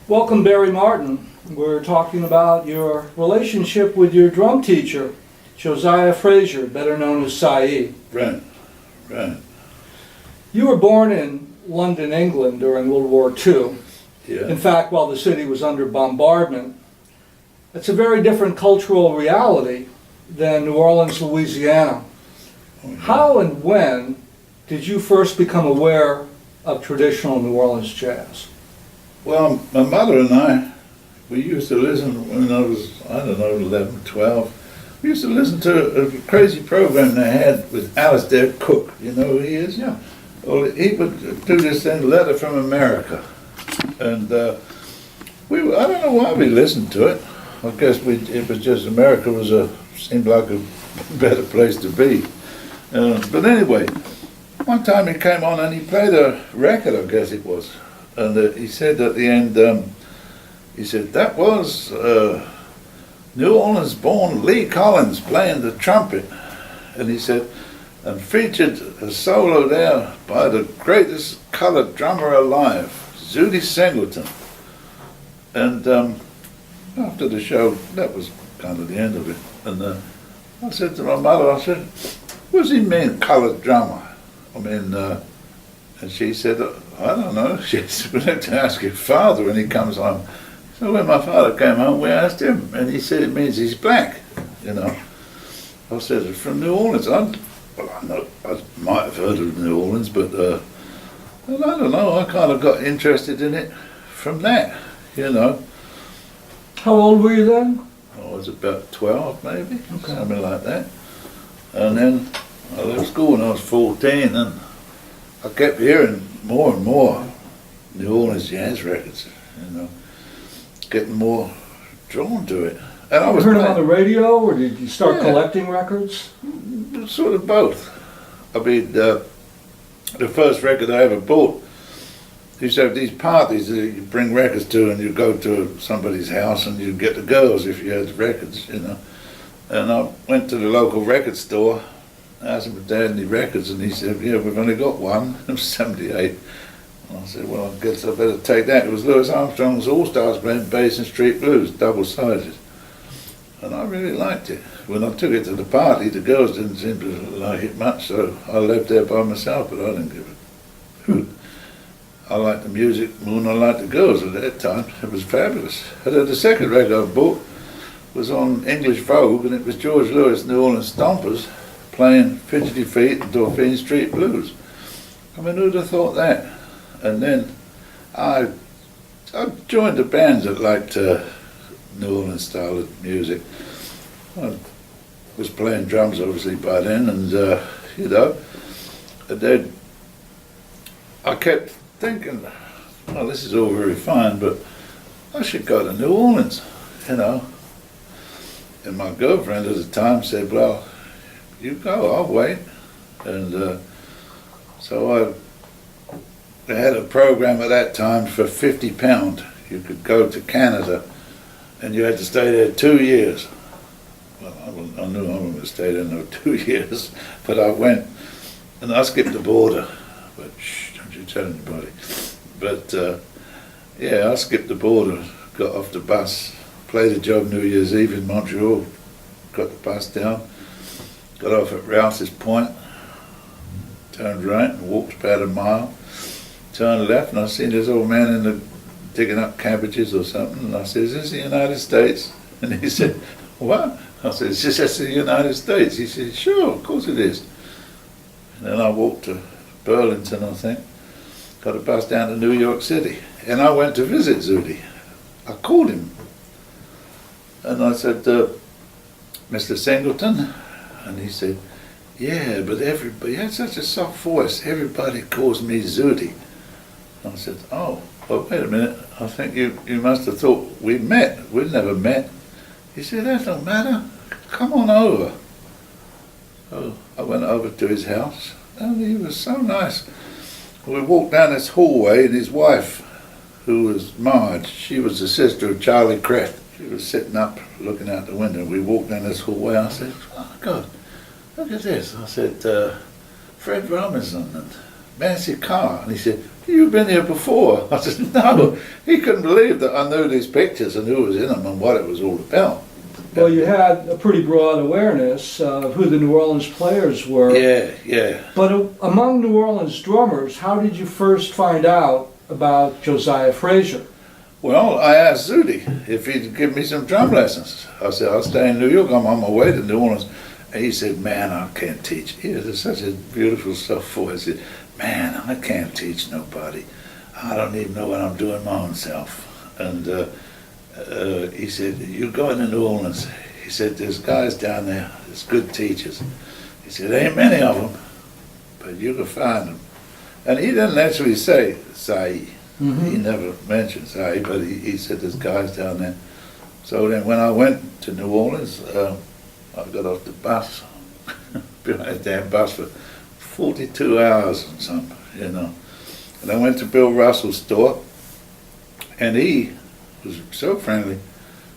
Welcome, Barry Martyn. We're talking about your relationship with your drum teacher, Josiah Frazier, better known as Cie. Right, right. You were born in London, England during World War II. Yeah. In fact, while the city was under bombardment. It's a very different cultural reality than New Orleans, Louisiana. Oh, yeah. How and when did you first become aware of traditional New Orleans jazz? Well, my mother and I, we used to listen when I was, I don't know, 11, 12. We used to listen to a crazy program they had with Alistair Cook. You know who he is? Yeah. Well, he would do this thing, Letter from America. And I don't know why we listened to it. I guess it was just America seemed like a better place to be. But anyway, one time he came on and he played a record, I guess it was. And he said at the end, he said, that was New Orleans born Lee Collins playing the trumpet. And he said, and featured a solo there by the greatest colored drummer alive, Zooty Singleton. And after the show, that was kind of the end of it. And I said to my mother, I said, what does he mean, colored drummer? I mean, and she said, I don't know. She said, we'll have to ask your father when he comes home. So when my father came home, we asked him, and he said it means he's black, you know. I said, it's from New Orleans. I might have heard of New Orleans, but I don't know. I kind of got interested in it from that, you know. How old were you then? I was about 12 maybe, Okay. something like that. And then I left school when I was 14 and I kept hearing more and more New Orleans jazz records, you know, getting more drawn to it. And I was You heard them on playing, the radio, or did you start Yeah. collecting records? sort of both. I mean, the first record I ever bought, used to have these parties that you bring records to, and you go to somebody's house and you get the girls if you had records, you know. And I went to the local record store, asked him if they had any records, and he said, yeah, we've only got one. It was 78. And I said, well, I guess I better take that. It was Louis Armstrong's All-Stars playing Bass and Street Blues, double-sided. And I really liked it. When I took it to the party, the girls didn't seem to like it much, so I left there by myself, but I didn't give a hoot. I liked the music more than I liked the girls at that time. It was fabulous. And then the second record I bought was on English Vogue, and it was George Lewis New Orleans Stompers playing Fidgety Feet and Dauphine Street Blues. I mean, who'd have thought that? And then I joined the bands that liked New Orleans style of music. I was playing drums obviously by then, and you know, and then I kept thinking, well, this is all very fine, but I should go to New Orleans, you know. And my girlfriend at the time said, well, you go, I'll wait. And so I had a program at that time for £50. You could go to Canada and you had to stay there 2 years. Well, I knew I wouldn't stay there no 2 years, but I went and I skipped the border. But shh, don't you tell anybody. But yeah, I skipped the border, got off the bus, played a job New Year's Eve in Montreal, got the bus down, got off at Rouse's Point, turned right and walked about a mile, turned left, and I seen this old man digging up cabbages or something, and I said, is this the United States? And he said, what? I said, it's just the United States. He said, sure, of course it is. And then I walked to Burlington, I think, got a bus down to New York City, and I went to visit Zooty. I called him, and I said, Mr. Singleton? And he said, yeah, but everybody, he had such a soft voice, everybody calls me Zooty. I said, oh, well, wait a minute, I think you must have thought we met. We'd never met. He said, that don't matter, come on over. So I went over to his house, and he was so nice. We walked down this hallway, and his wife, who was Marge, she was the sister of Charlie Crest. She was sitting up, looking out the window. We walked down this hallway, I said, oh God, look at this. I said, Fred Robinson and Massey car. And he said, you've been here before. I said, no. He couldn't believe that I knew these pictures and who was in them and what it was all about. Well, you had a pretty broad awareness of who the New Orleans players were. Yeah. But among New Orleans drummers, how did you first find out about Josiah Frazier? Well, I asked Zudi if he'd give me some drum lessons. I said, I'll stay in New York. I'm on my way to New Orleans. And he said, man, I can't teach. He has such a beautiful soft voice. He said, man, I can't teach nobody. I don't even know what I'm doing my own self. And he said, you're going to New Orleans. He said, there's guys down there, there's good teachers. He said, ain't many of them, but you can find them. And he didn't actually say Cie. Mm-hmm. He never mentioned Cie, but he said there's guys down there. So then when I went to New Orleans, I got off the bus, been on a damn bus for 42 hours and something, you know. And I went to Bill Russell's store, and he was so friendly.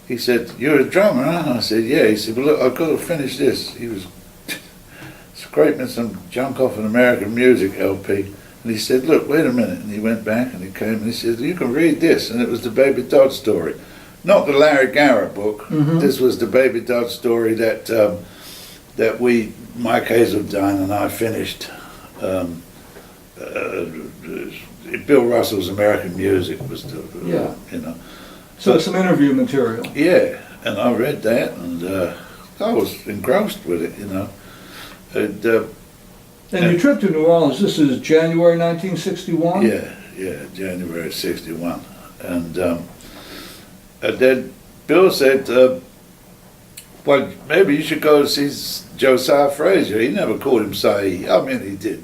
He said, you're a drummer, huh? I said, yeah. He said, well, look, I've got to finish this. He was scraping some junk off an American music LP. And he said, look, wait a minute. And he went back and he came and he said, you can read this. And it was the Baby Dodd story. Not the Larry Garrett book. Mm-hmm. This was the Baby Dodd story that Mike Hazeltine and I finished. Bill Russell's American Music was the, you know. So some interview material. Yeah, and I read that and I was engrossed with it, you know. And your trip to New Orleans, this is January 1961? Yeah, January 61. And then Bill said, well, maybe you should go see Josiah Frazier. He never called him Cie. I mean, he did,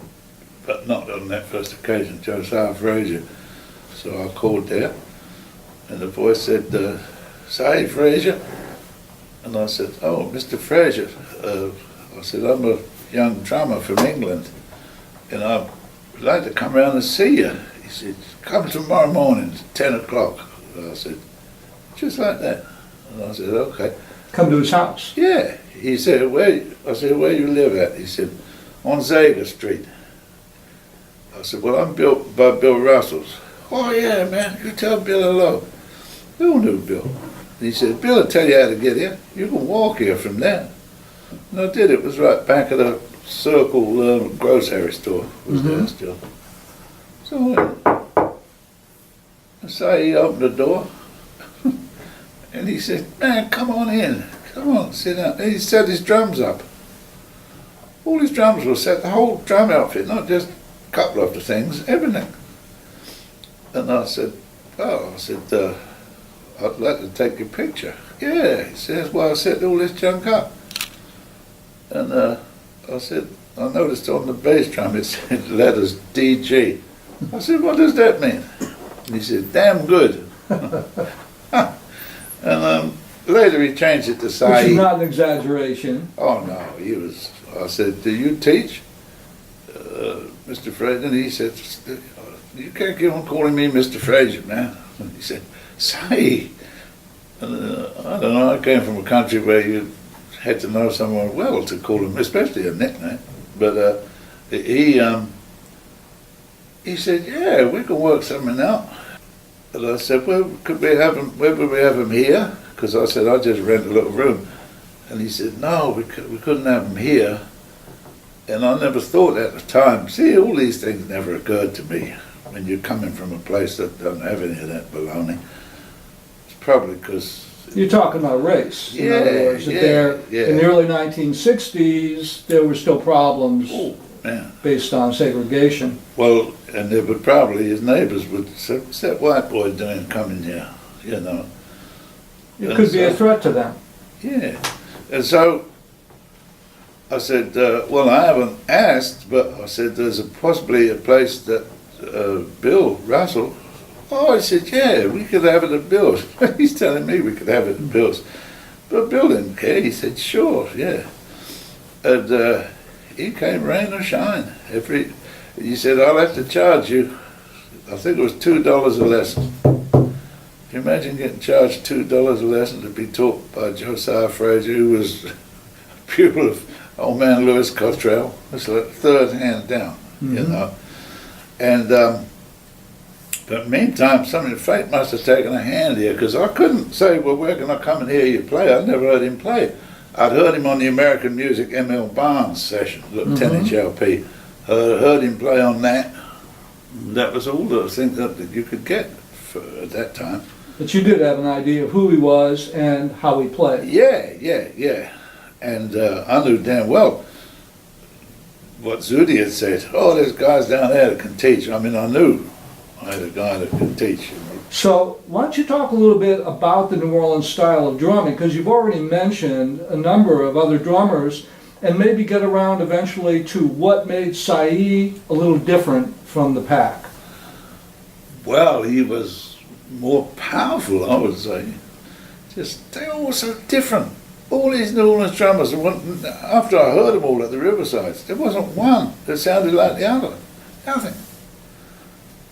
but not on that first occasion, Josiah Frazier. So I called there, and the voice said, Cie Frazier? And I said, oh, Mr. Frazier. I said, I'm a young drummer from England, and I'd like to come around and see you. He said, come tomorrow morning, 10 o'clock. I said, just like that. And I said, okay. Come to his house? Yeah. He said, I said, where you live at? He said, on Zager Street. I said, well, I'm built by Bill Russell's. Oh, yeah, man, you tell Bill hello. Who knew Bill? And he said, Bill will tell you how to get here. You can walk here from there. And I did. It was right back of the Circle grocery store. Was there still. So he opened the door. And he said, man, come on in. Come on, sit down. And he set his drums up. All his drums were set, the whole drum outfit, not just a couple of the things, everything. And I said, I'd like to take your picture. Yeah, he says, well, I set all this junk up. And I said, I noticed on the bass drum it said letters DG. I said, what does that mean? And he said, damn good. And later he changed it to Cie. Which is not an exaggeration. Oh no, he was, I said, do you teach, Mr. Frazier? And he said, you can't keep on calling me Mr. Frazier, man. And he said, Cie. And I don't know, I came from a country where you had to know someone well to call him, especially a nickname. But he said, yeah, we can work something out. And I said, well, where would we have him here? Because I said, I'll just rent a little room. And he said, no, we couldn't have him here. And I never thought at the time, see, all these things never occurred to me when you're coming from a place that doesn't have any of that baloney. It's probably because... You're talking about race. In other words, that in the early 1960s, there were still problems based on segregation. Well, and there would probably, his neighbors would say, what's that white boy doing coming here, you know? It could be a threat to them. Yeah. And so I said, well, I haven't asked, but I said, there's possibly a place that Bill Russell, oh, I said, yeah, we could have it at Bill's. He's telling me we could have it at Bill's. But Bill didn't care. He said, sure, yeah. And he came rain or shine. He said, I'll have to charge you, I think it was $2 a lesson. Can you imagine getting charged $2 a lesson to be taught by Josiah Frazier, who was a pupil of old man Louis Cottrell? It's like third hand down, you know. And but meantime, something fate must have taken a hand here, because I couldn't say, well, where can I come and hear you play? I'd never heard him play. I'd heard him on the American Music M.L. Barnes session, little 10-inch LP. Heard him play on that. That was all the things that you could get at that time. But you did have an idea of who he was and how he played. Yeah. And I knew damn well what Zudi had said. Oh, there's guys down there that can teach. I mean, I knew I had a guy that could teach. So why don't you talk a little bit about the New Orleans style of drumming, because you've already mentioned a number of other drummers, and maybe get around eventually to what made Cie a little different from the pack. Well, he was more powerful, I would say. They all were so different. All these New Orleans drummers, after I heard them all at the Riversides, there wasn't one that sounded like the other. Nothing.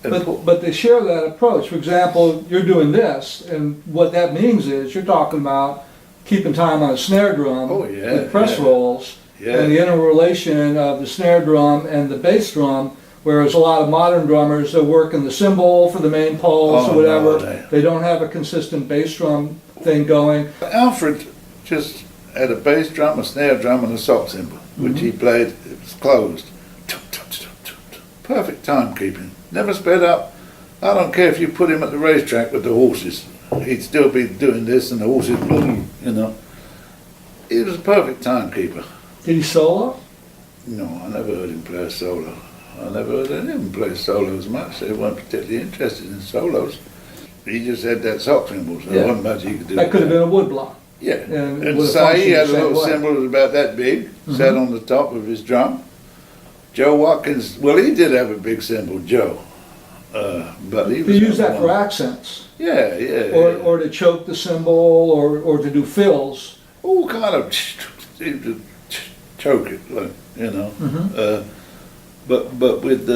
But they share that approach. For example, you're doing this, and what that means is you're talking about keeping time on a snare drum with press rolls, and the interrelation of the snare drum and the bass drum, whereas a lot of modern drummers that work in the cymbal for the main pulse or whatever, they don't have a consistent bass drum thing going. Alfred just had a bass drum, a snare drum, and a sock cymbal, which he played. It was closed. Perfect timekeeping. Never sped up. I don't care if you put him at the racetrack with the horses. He'd still be doing this and the horses, boom, you know. He was a perfect timekeeper. Did he solo? No, I never heard him play a solo. I never heard any of them play solos much. They weren't particularly interested in solos. He just had that sock cymbal, so there wasn't much he could do. That could have been a woodblock. Yeah. And Cie had a little cymbal that was about that big, sat on the top of his drum. Joe Watkins, well, he did have a big cymbal, Joe. But he used that for accents. Yeah. Or to choke the cymbal, or to do fills. All kind of choke it, like, you know. But with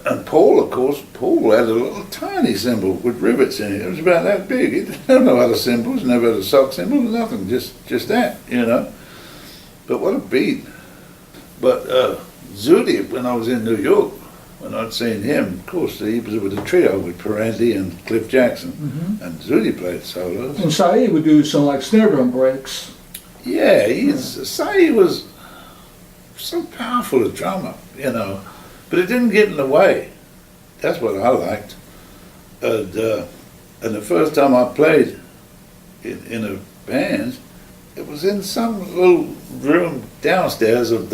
and Paul, of course, Paul had a little tiny cymbal with rivets in it. It was about that big. He didn't have no other cymbals, never had a sock cymbal, nothing, just that, you know. But what a beat. But Zudi, when I was in New York, when I'd seen him, of course, he was with a trio with Parenti and Cliff Jackson, and Zudi played solos. And Cie would do some like snare drum breaks. Yeah, Cie was so powerful a drummer, you know, but it didn't get in the way. That's what I liked. And the first time I played in a band, it was in some little room downstairs of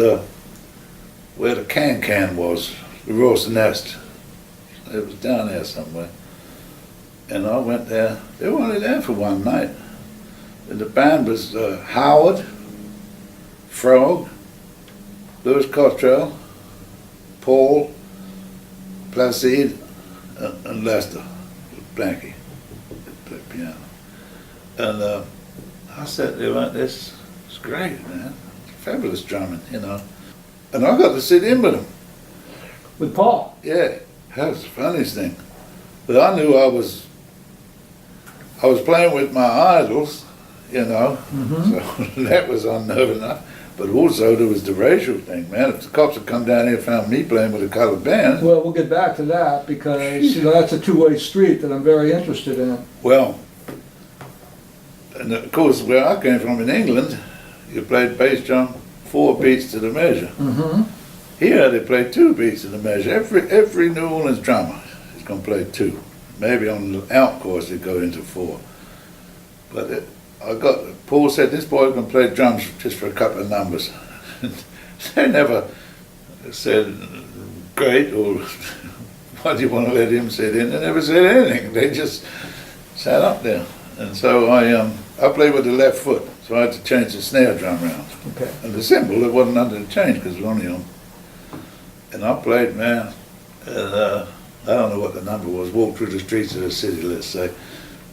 where the can was, the Roy's Nest. It was down there somewhere. And I went there. They were only there for one night. And the band was Howard, Frog, Louis Cottrell, Paul, Placide, and Lester, Blanky, played piano. And I sat there like this. It's great, man. Fabulous drumming, you know. And I got to sit in with him. With Paul? Yeah, that was the funniest thing. But I knew I was playing with my idols, you know, so that was unnerving enough. But also there was the racial thing, man. If the cops had come down here and found me playing with a colored band. Well, we'll get back to that, because you know that's a two-way street that I'm very interested in. Well, and of course where I came from in England, you played bass drum 4 beats to the measure. Here they play 2 beats to the measure. Every New Orleans drummer is going to play 2. Maybe on the out course they go into 4. But Paul said this boy can play drums just for a couple of numbers. They never said great or why do you want to let him sit in? They never said anything. They just sat up there. And so I played with the left foot, so I had to change the snare drum around. Okay. And the cymbal, it wasn't under the change because it was only on. And I played, man, and I don't know what the number was, walked through the streets of the city, let's say.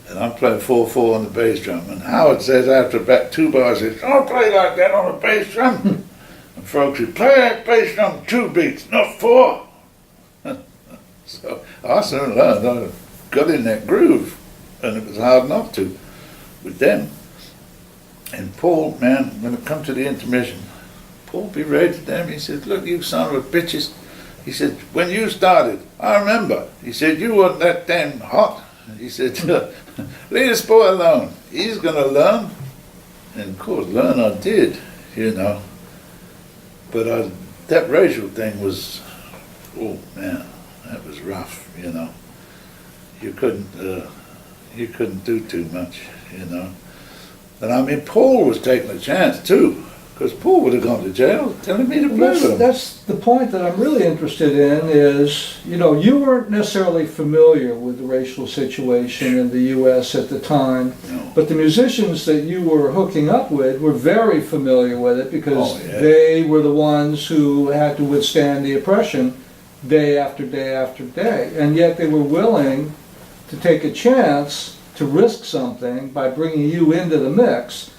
And I'm playing 4/4 on the bass drum. And Howard says after about 2 bars, he says, don't play like that on a bass drum. And folks said, play that bass drum 2 beats, not 4. So I soon learned, I got in that groove. And it was hard not to with them. And Paul, man, when it come to the intermission, Paul berated them. He said, look, you son of a bitches. He said, when you started, I remember, he said, you weren't that damn hot. He said, leave this boy alone. He's going to learn. And of course, learn I did, you know. But that racial thing was, oh man, that was rough, you know. You couldn't do too much, you know. And I mean, Paul was taking a chance too, because Paul would have gone to jail telling me to play with him. That's the point that I'm really interested in is, you know, you weren't necessarily familiar with the racial situation in the U.S. at the time, No. but the musicians that you were hooking up with were very familiar with it because Oh, yeah. they were the ones who had to withstand the oppression day after day after day, and yet they were willing to take a chance to risk something by bringing you into the mix.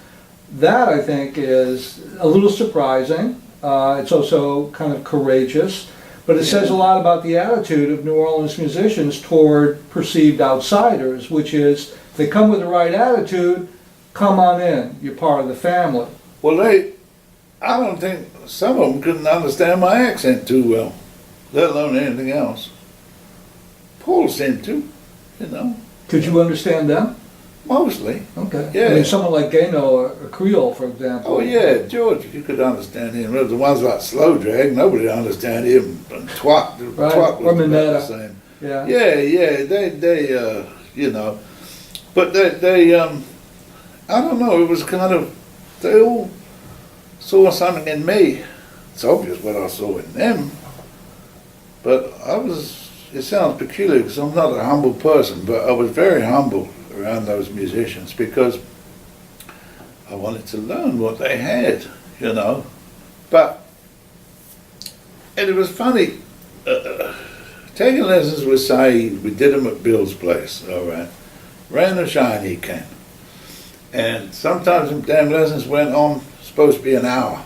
That, I think, is a little surprising. It's also kind of courageous, but it says a lot about the attitude of New Orleans musicians toward perceived outsiders, which is, they come with the right attitude, come on in, you're part of the family. Well, I don't think, some of them couldn't understand my accent too well, let alone anything else. Paul seemed to, you know. Could you understand them? Mostly. Okay. Yeah. I mean, someone like Gano or Creole, for example. Oh yeah, George, you could understand him. The ones like Slow Drag, nobody understand him. And Twat, Right. Twat Or was about Minetta. the same. Yeah. Yeah, they, you know, but they, I don't know, it was kind of, they all saw something in me. It's obvious what I saw in them, but it sounds peculiar because I'm not a humble person, but I was very humble around those musicians because I wanted to learn what they had, you know. But, and it was funny, taking lessons with Saeed, we did them at Bill's place, all right. Rain or shine, he came. And sometimes them damn lessons went on, supposed to be an hour.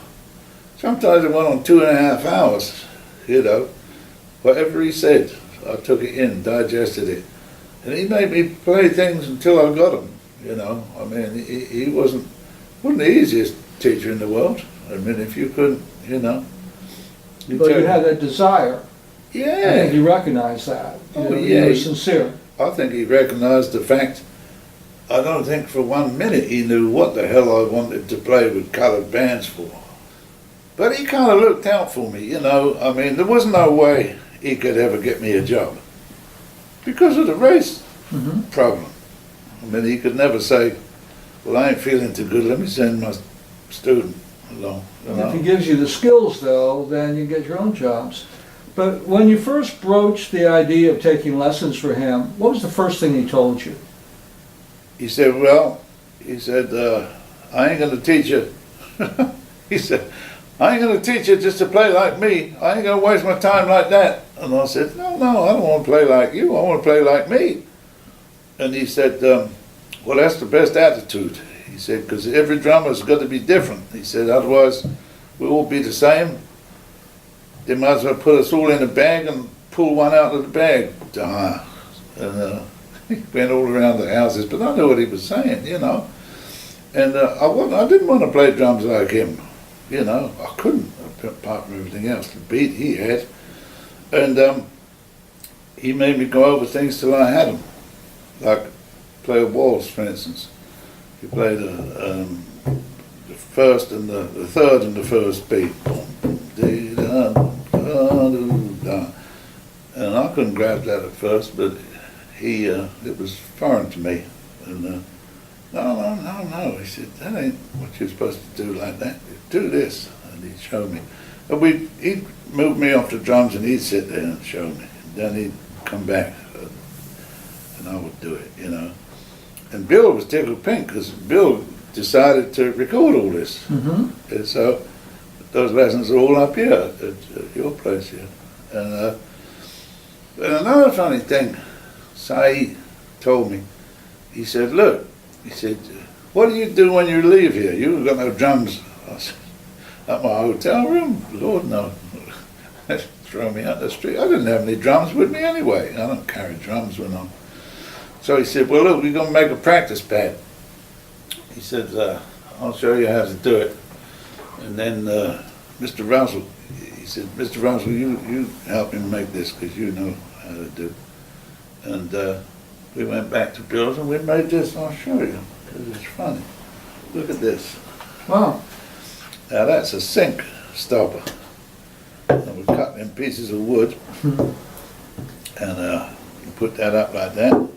Sometimes it went on 2.5 hours, you know. Whatever he said, I took it in, digested it. And he made me play things until I got them, you know. I mean, he wasn't the easiest teacher in the world. I mean, if you couldn't, you know. But you had that desire. Yeah. I think you recognized that. Oh, You yeah. were sincere. I think he recognized the fact, I don't think for 1 minute he knew what the hell I wanted to play with colored bands for. But he kind of looked out for me, you know. I mean, there was no way he could ever get me a job because of the race problem. I mean, he could never say, well, I ain't feeling too good, let me send my student along. You know? If he gives you the skills, though, then you get your own jobs. But when you first broached the idea of taking lessons for him, what was the first thing he told you? He said, well, I ain't going to teach you. He said, I ain't going to teach you just to play like me. I ain't going to waste my time like that. And I said, no, I don't want to play like you. I want to play like me. And he said, well, that's the best attitude. He said, because every drummer's got to be different. He said, otherwise we'll all be the same. They might as well put us all in a bag and pull one out of the bag to hire. And he went all around the houses, but I knew what he was saying, you know. And I didn't want to play drums like him, you know. I couldn't, apart from everything else, the beat he had. And he made me go over things till I had them. Like play a waltz, for instance. He played the first and the third and the first beat. And I couldn't grasp that at first, but it was foreign to me. And no, he said, that ain't what you're supposed to do like that. Do this. And he'd show me. And he'd move me off the drums and he'd sit there and show me. And then he'd come back and I would do it, you know. And Bill was tickled pink because Bill decided to record all this. And so those lessons are all up here at your place here. And another funny thing, Saeed told me, he said, look, he said, what do you do when you leave here? You've got no drums. I said, at my hotel room? Lord, no. Throw me out the street. I didn't have any drums with me anyway. I don't carry drums when I'm... So he said, well, look, we're going to make a practice pad. He said, I'll show you how to do it. And then Mr. Russell, he said, Mr. Russell, you help him make this because you know how to do. And we went back to Bill's and we made this. I'll show you because it's funny. Look at this. Wow. Now that's a sink stopper. And we cut in pieces of wood and you put that up like that.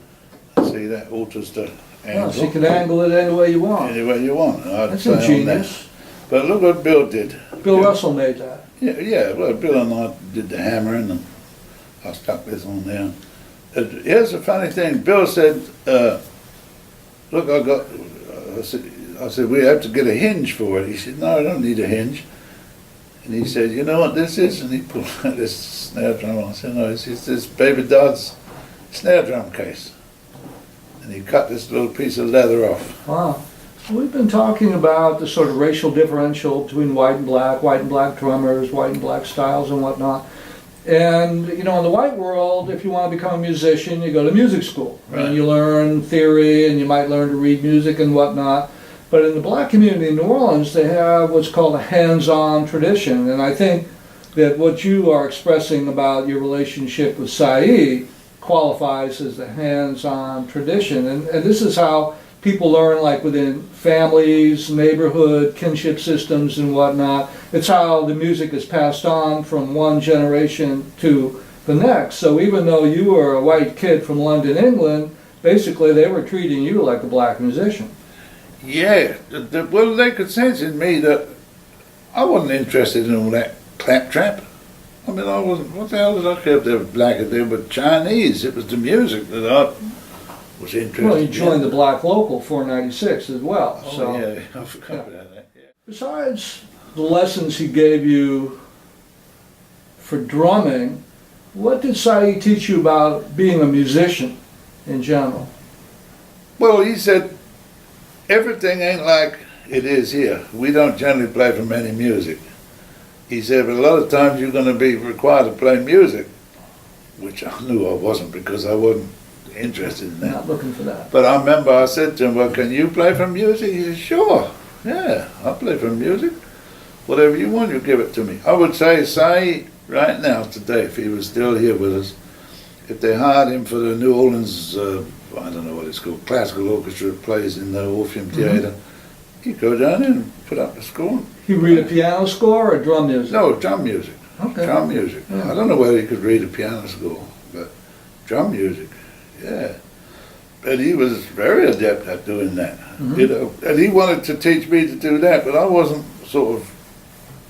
See, that alters the angle. Oh, so you can angle it any way you want. Any way you want. That's ingenious. But look what Bill did. Bill Russell made that. Yeah, well, Bill and I did the hammering and I stuck this on there. Here's the funny thing. Bill said, look, I said, we have to get a hinge for it. He said, no, I don't need a hinge. And he said, you know what this is? And he pulled out this snare drum. I said, no, it's this Baby Dodd's snare drum case. And he cut this little piece of leather off. Wow. We've been talking about the sort of racial differential between white and black drummers, white and black styles and whatnot. And, you know, in the white world, if you want to become a musician, you go to music school. Right. And you learn theory and you might learn to read music and whatnot. But in the black community in New Orleans, they have what's called a hands-on tradition. And I think that what you are expressing about your relationship with Cie qualifies as the hands-on tradition. And this is how people learn, like within families, neighborhood, kinship systems and whatnot. It's how the music is passed on from one generation to the next. So even though you were a white kid from London, England, basically they were treating you like a black musician. Yeah, well, they could sense in me that I wasn't interested in all that claptrap. I mean, I wasn't, what the hell did I care if they were black or they were Chinese? It was the music that I was interested in. Well, you joined the Black Local 496 as well. Oh, so, yeah, I forgot about that. Yeah. Besides the lessons he gave you for drumming, what did Cie teach you about being a musician in general? Well, he said, everything ain't like it is here. We don't generally play from any music. He said, but a lot of times you're going to be required to play music, which I knew I wasn't because I wasn't interested in that. Not looking for that. But I remember I said to him, well, can you play from music? He said, sure, yeah, I'll play from music. Whatever you want, you give it to me. I would say, Cie, right now, today, if he was still here with us, if they hired him for the New Orleans, I don't know what it's called, classical orchestra that plays in the Orpheum Theatre, he'd go down there and put up a score. He read a piano score or drum music? No, drum music. Okay. Drum music. Yeah. I don't know whether he could read a piano score, but drum music, yeah. But he was very adept at doing that, you know. And he wanted to teach me to do that, but I wasn't sort of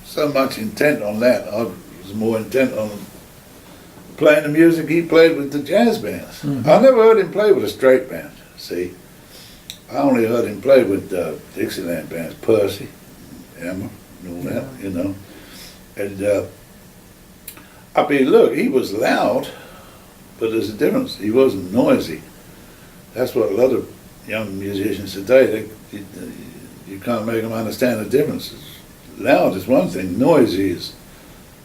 so much intent on that. I was more intent on playing the music he played with the jazz bands. I never heard him play with a straight band, see. I only heard him play with Dixieland bands, Percy, Emma, and all that, you know. And I mean, look, he was loud, but there's a difference. He wasn't noisy. That's what a lot of young musicians today, you can't make them understand the difference. Loud is one thing, noisy is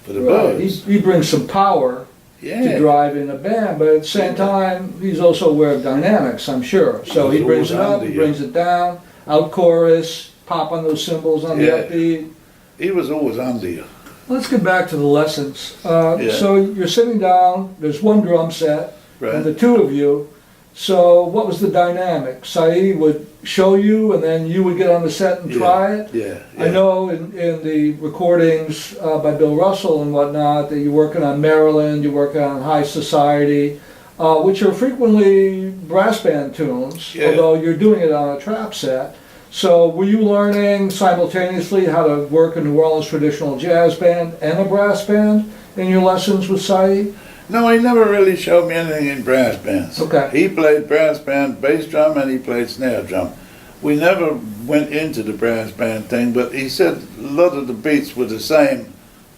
for the birds. He brings some power to drive in a band, but at the same time, he's also aware of dynamics, I'm sure. So he brings it up, he brings it down, out chorus, pop on those cymbals on the upbeat. He was always under you. Let's get back to the lessons. So you're sitting down, there's one drum set, and the two of you. So what was the dynamic? Cie would show you and then you would get on the set and try it? Yeah. I know in the recordings by Bill Russell and whatnot that you're working on Maryland, you're working on High Society, which are frequently brass band tunes, although you're doing it on a trap set. So were you learning simultaneously how to work a New Orleans traditional jazz band and a brass band in your lessons with Cie? No, he never really showed me anything in brass bands. Okay. He played brass band, bass drum, and he played snare drum. We never went into the brass band thing, but he said a lot of the beats were the same.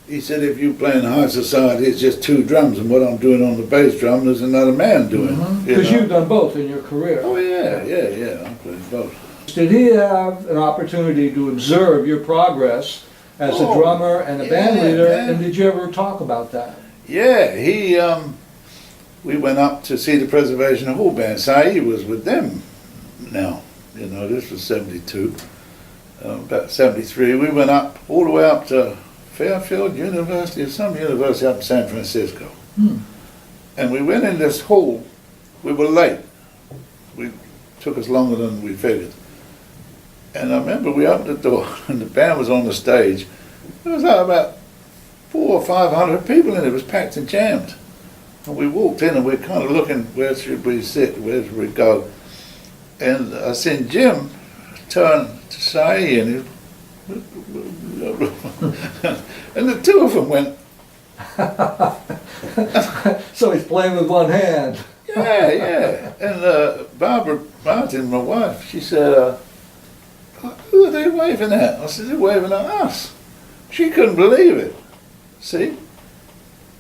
He said if you play in High Society, it's just two drums, and what I'm doing on the bass drum, there's another man doing. Because you've done both in your career. Oh yeah, I played both. Did he have an opportunity to observe your progress as a drummer and a band leader, and did you ever talk about that? Yeah, we went up to see the Preservation Hall Band. Cie was with them now, you know, this was 72, about 73. We went up, all the way up to Fairfield University or some university up in San Francisco. And we went in this hall. We were late. We took us longer than we figured. And I remember we opened the door and the band was on the stage. There was about 400 or 500 people in it. It was packed and jammed. And we walked in and we were kind of looking, where should we sit, where should we go? And I seen Jim turn to Cie and he, and the two of them went. So he's playing with one hand. Yeah. And Barry Martyn, my wife, she said, who are they waving at? I said, they're waving at us. She couldn't believe it. See?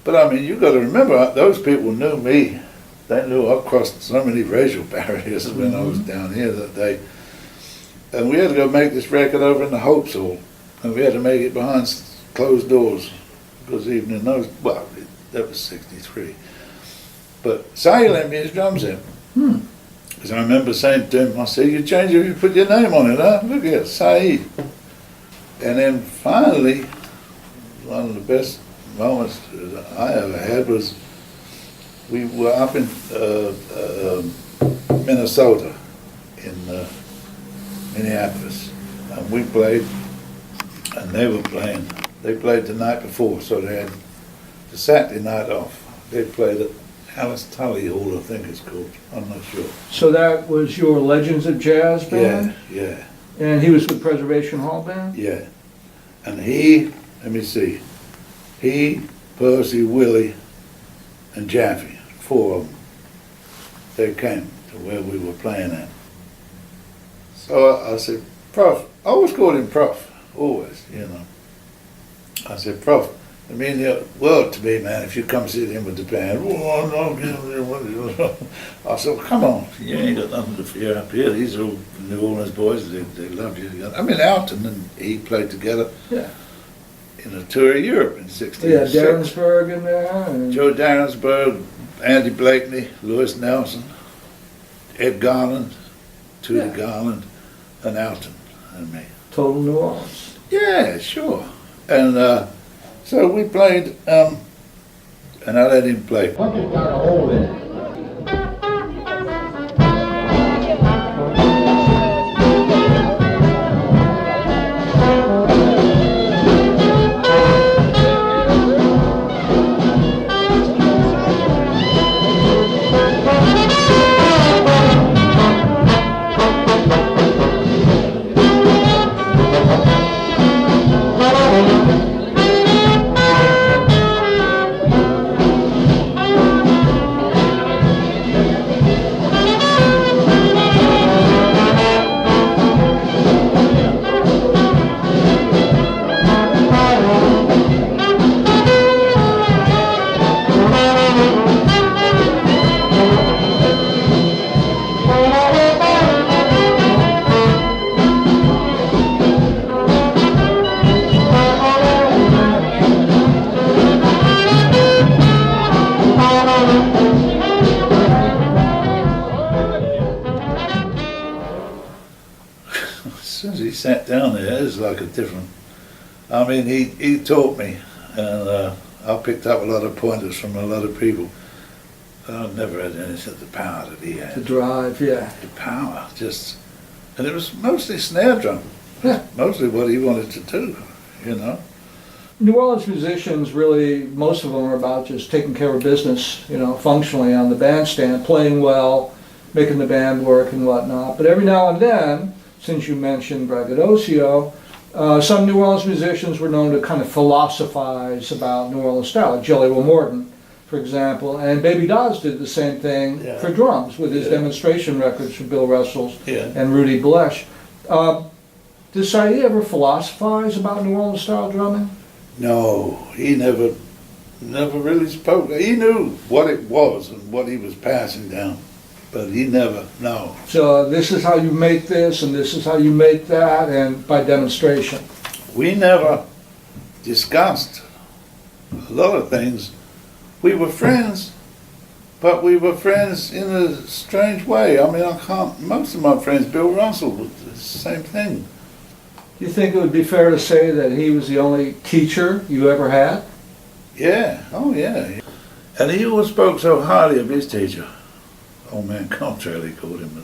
But I mean, you got to remember, those people knew me. They knew I crossed so many racial barriers when I was down here that day. And we had to go make this record over in the Hopes Hall. And we had to make it behind closed doors. Because even in those, well, that was 63. But Cie lent me his drum set. Because I remember saying to him, I said, you change it, you put your name on it, huh? Look at it, Cie. And then finally, one of the best moments I ever had was we were up in Minnesota, in Minneapolis, and we played, and they were playing. They played the night before, so they had the Saturday night off. They played at Alice Tully Hall, I think it's called. I'm not sure. So that was your Legends of Jazz band? Yeah. And he was with Preservation Hall band? Yeah. And he, let me see, he, Percy, Willie, and Jaffe, four of them, they came to where we were playing at. So I said, Prof, I always called him Prof, always, you know. I said, Prof, it means the world to me, man, if you come sit in with the band. I said, well, come on, you ain't got nothing to fear up here. These are all New Orleans boys, they love you. I mean, Alton and he played together. Yeah. In a tour of Europe in '66. Yeah, Darrensburg in there. And Joe Darrensburg, Andy Blakeney, Louis Nelson, Ed Garland, Tootie Garland, and Alton, and me. Total New Orleans. Yeah, sure. And so we played, and I let him play. Bucket got a hole in it. Sat down there, it was like a different, I mean, he taught me, and I picked up a lot of pointers from a lot of people. I've never had anything, the power that he had. The drive, yeah. The power, just, and it was mostly snare drum. Yeah. Mostly what he wanted to do, you know. New Orleans musicians really, most of them are about just taking care of business, you know, functionally on the bandstand, playing well, making the band work and whatnot. But every now and then, since you mentioned braggadocio, some New Orleans musicians were known to kind of philosophize about New Orleans style, like Jelly Roll Morton, for example, and Baby Dodds did the same thing for drums with his demonstration records for Bill Russell's and Rudy Blesh. Did Cie ever philosophize about New Orleans style drumming? No, he never really spoke. He knew what it was and what he was passing down. But he never, no. So this is how you make this, and this is how you make that, and by demonstration. We never discussed a lot of things. We were friends, but we were friends in a strange way. I mean, most of my friends, Bill Russell, was the same thing. Do you think it would be fair to say that he was the only teacher you ever had? Yeah, oh yeah. And he always spoke so highly of his teacher. Old man Contrail, he called him.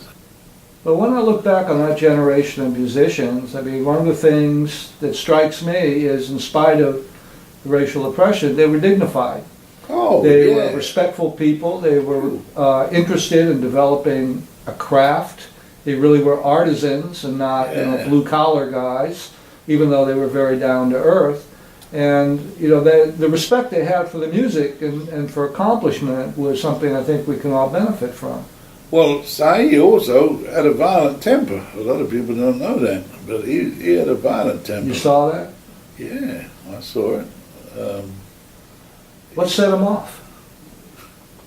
But when I look back on that generation of musicians, I mean, one of the things that strikes me is, in spite of the racial oppression, they were dignified. Oh, they yeah. were respectful people. They were interested in developing a craft. They really were artisans and not blue-collar guys, even though they were very down to earth. And the respect they had for the music and for accomplishment was something I think we can all benefit from. Well, Cie also had a violent temper. A lot of people don't know that, but he had a violent temper. You saw that? Yeah, I saw it. What set him off?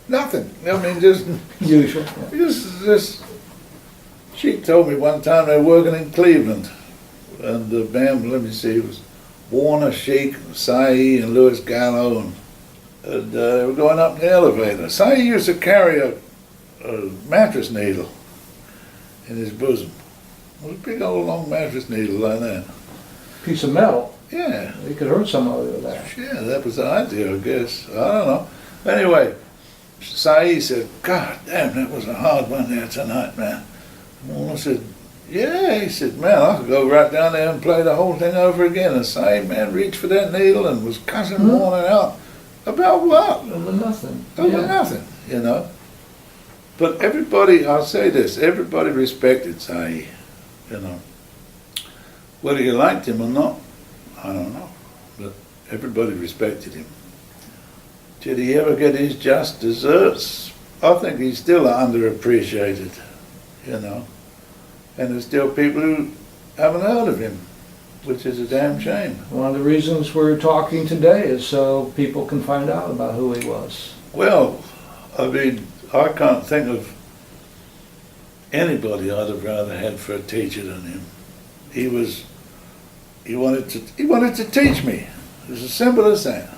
Nothing. I mean, just usual. Yeah. Just. She told me one time they were working in Cleveland, and the band, let me see, it was Warner, Sheik, Cie, and Louis Gallo, and they were going up in the elevator. Cie used to carry a mattress needle in his bosom. It was a big old long mattress needle like that. Piece of metal. Yeah. He could hurt somebody with that. Yeah, that was the idea, I guess. I don't know. Anyway, Cie said, God damn, that was a hard one there tonight, man. Warner said, yeah. He said, man, I could go right down there and play the whole thing over again. And Cie, man, reached for that needle and was cussing Warner out. About what? Over nothing. Over nothing, But everybody, I'll say this, everybody respected Cie, Whether you liked him or not, I don't know. But everybody respected him. Did he ever get his just desserts? I think he's still underappreciated, And there's still people who haven't heard of him, which is a damn shame. One of the reasons we're talking today is so people can find out about who he was. Well, I mean, I can't think of anybody I'd have rather had for a teacher than him. He wanted to teach me. It's as simple as that.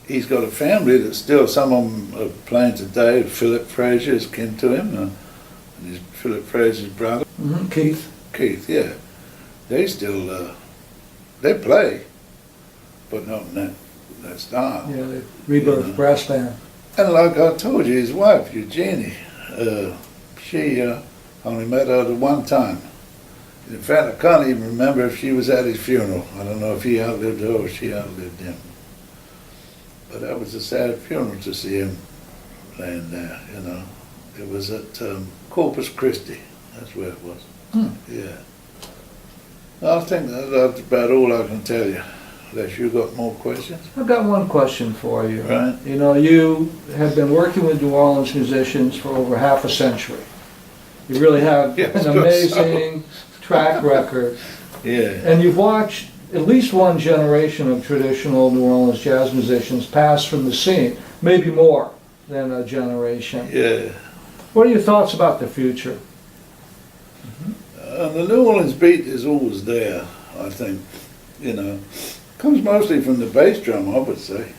He's got a family that still, some of them are playing today. Philip Frazier is kin to him, and he's Philip Frazier's brother. Mm-hmm. Keith, yeah. They still, they play, but not in that style. Yeah, the Rebirth brass band. And like I told you, his wife, Eugenie, she only met her the one time. In fact, I can't even remember if she was at his funeral. I don't know if he outlived her or she outlived him. But that was a sad funeral to see him laying there, It was at Corpus Christi. That's where it was. Yeah. I think that's about all I can tell you. Unless you got more questions. I've got one question for you. Right. You have been working with New Orleans musicians for over half a century. You really have an amazing track record. Yeah. And you've watched at least one generation of traditional New Orleans jazz musicians pass from the scene, maybe more than a generation. Yeah. What are your thoughts about the future? The New Orleans beat is always there, I think. Comes mostly from the bass drum, I would say.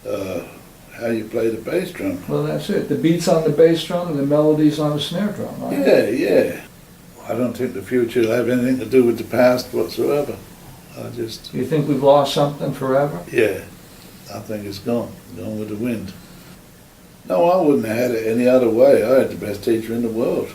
How you play the bass drum. Well, that's it. The beat's on the bass drum and the melody's on the snare drum, right? Yeah. I don't think the future will have anything to do with the past whatsoever. You think we've lost something forever? Yeah. I think it's gone with the wind. No, I wouldn't have had it any other way. I had the best teacher in the world.